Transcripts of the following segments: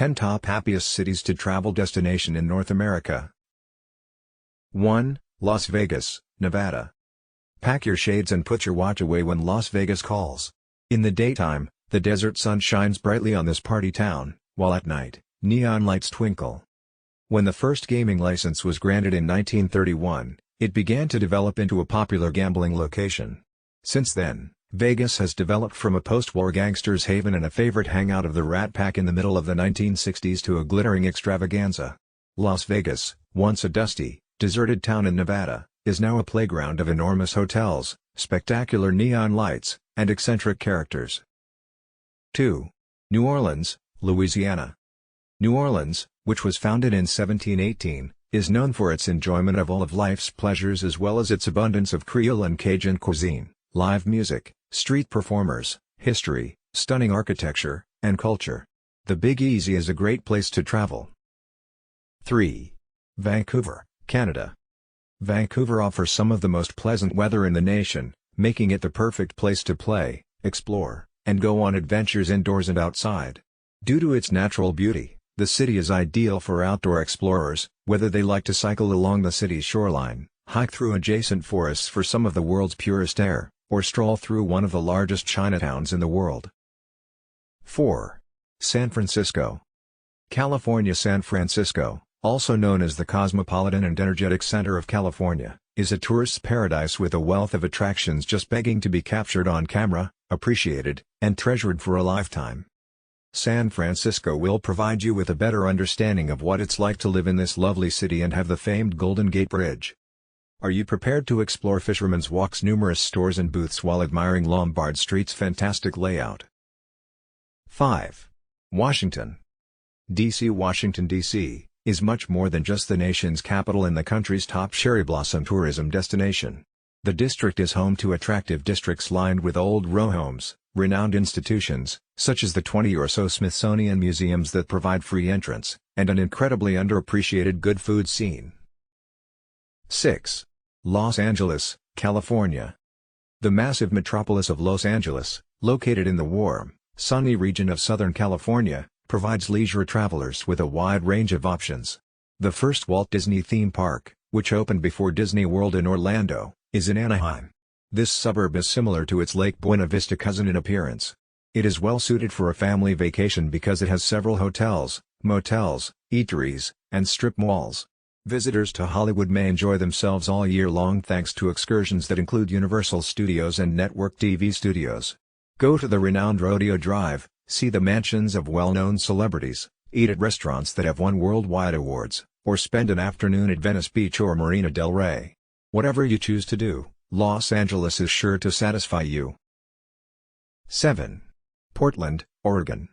10 Top Happiest Cities to Travel Destination in North America. 1. Las Vegas, Nevada. Pack your shades and put your watch away when Las Vegas calls. In the daytime, the desert sun shines brightly on this party town, while at night, neon lights twinkle. When the first gaming license was granted in 1931, it began to develop into a popular gambling location. Since then, Vegas has developed from a post-war gangster's haven and a favorite hangout of the Rat Pack in the middle of the 1960s to a glittering extravaganza. Las Vegas, once a dusty, deserted town in Nevada, is now a playground of enormous hotels, spectacular neon lights, and eccentric characters. 2. New Orleans, Louisiana. New Orleans, which was founded in 1718, is known for its enjoyment of all of life's pleasures as well as its abundance of Creole and Cajun cuisine, live music, street performers, history, stunning architecture, and culture. The Big Easy is a great place to travel. 3. Vancouver, Canada. Vancouver offers some of the most pleasant weather in the nation, making it the perfect place to play, explore, and go on adventures indoors and outside. Due to its natural beauty, the city is ideal for outdoor explorers, whether they like to cycle along the city's shoreline, hike through adjacent forests for some of the world's purest air, or stroll through one of the largest Chinatowns in the world. 4. San Francisco. California. San Francisco, also known as the cosmopolitan and energetic center of California, is a tourist's paradise with a wealth of attractions just begging to be captured on camera, appreciated, and treasured for a lifetime. San Francisco will provide you with a better understanding of what it's like to live in this lovely city and have the famed Golden Gate Bridge. Are you prepared to explore Fisherman's Walk's numerous stores and booths while admiring Lombard Street's fantastic layout? 5. Washington, D.C. Washington, D.C., is much more than just the nation's capital and the country's top cherry blossom tourism destination. The district is home to attractive districts lined with old row homes, renowned institutions, such as the 20 or so Smithsonian museums that provide free entrance, and an incredibly underappreciated good food scene. 6. Los Angeles, California. The massive metropolis of Los Angeles, located in the warm, sunny region of Southern California, provides leisure travelers with a wide range of options. The first Walt Disney theme park, which opened before Disney World in Orlando, is in Anaheim. This suburb is similar to its Lake Buena Vista cousin in appearance. It is well suited for a family vacation because it has several hotels, motels, eateries, and strip malls. Visitors to Hollywood may enjoy themselves all year long thanks to excursions that include Universal Studios and network TV studios. Go to the renowned Rodeo Drive, see the mansions of well-known celebrities, eat at restaurants that have won worldwide awards, or spend an afternoon at Venice Beach or Marina del Rey. Whatever you choose to do, Los Angeles is sure to satisfy you. 7. Portland, Oregon.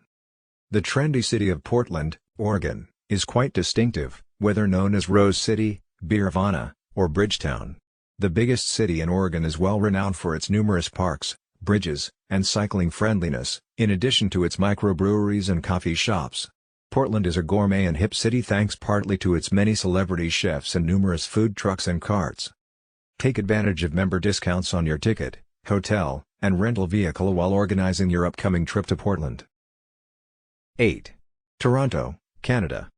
The trendy city of Portland, Oregon, is quite distinctive, whether known as Rose City, Beervana, or Bridgetown. The biggest city in Oregon is well renowned for its numerous parks, bridges, and cycling friendliness, in addition to its microbreweries and coffee shops. Portland is a gourmet and hip city thanks partly to its many celebrity chefs and numerous food trucks and carts. Take advantage of member discounts on your ticket, hotel, and rental vehicle while organizing your upcoming trip to Portland. 8. Toronto, Canada.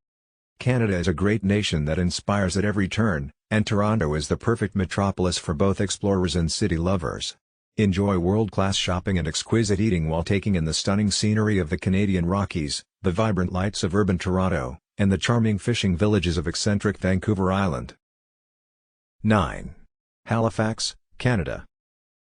Canada is a great nation that inspires at every turn, and Toronto is the perfect metropolis for both explorers and city lovers. Enjoy world-class shopping and exquisite eating while taking in the stunning scenery of the Canadian Rockies, the vibrant lights of urban Toronto, and the charming fishing villages of eccentric Vancouver Island. 9. Halifax, Canada.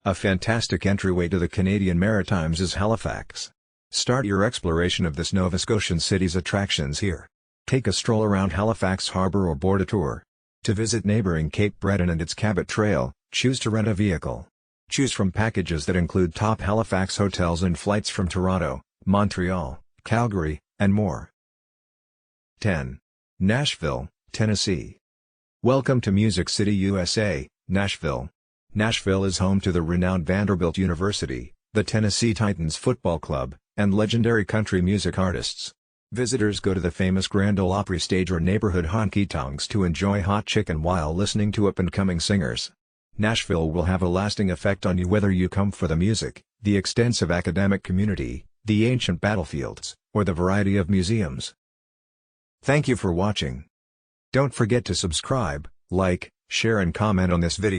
A fantastic entryway to the Canadian Maritimes is Halifax. Start your exploration of this Nova Scotian city's attractions here. Take a stroll around Halifax Harbour or board a tour. To visit neighbouring Cape Breton and its Cabot Trail, choose to rent a vehicle. Choose from packages that include top Halifax hotels and flights from Toronto, Montreal, Calgary, and more. 10. Nashville, Tennessee. Welcome to Music City, USA, Nashville. Nashville is home to the renowned Vanderbilt University, the Tennessee Titans football club, and legendary country music artists. Visitors go to the famous Grand Ole Opry stage or neighborhood honky-tonks to enjoy hot chicken while listening to up-and-coming singers. Nashville will have a lasting effect on you whether you come for the music, the extensive academic community, the ancient battlefields, or the variety of museums. Thank you for watching. Don't forget to subscribe, like, share and comment on this video.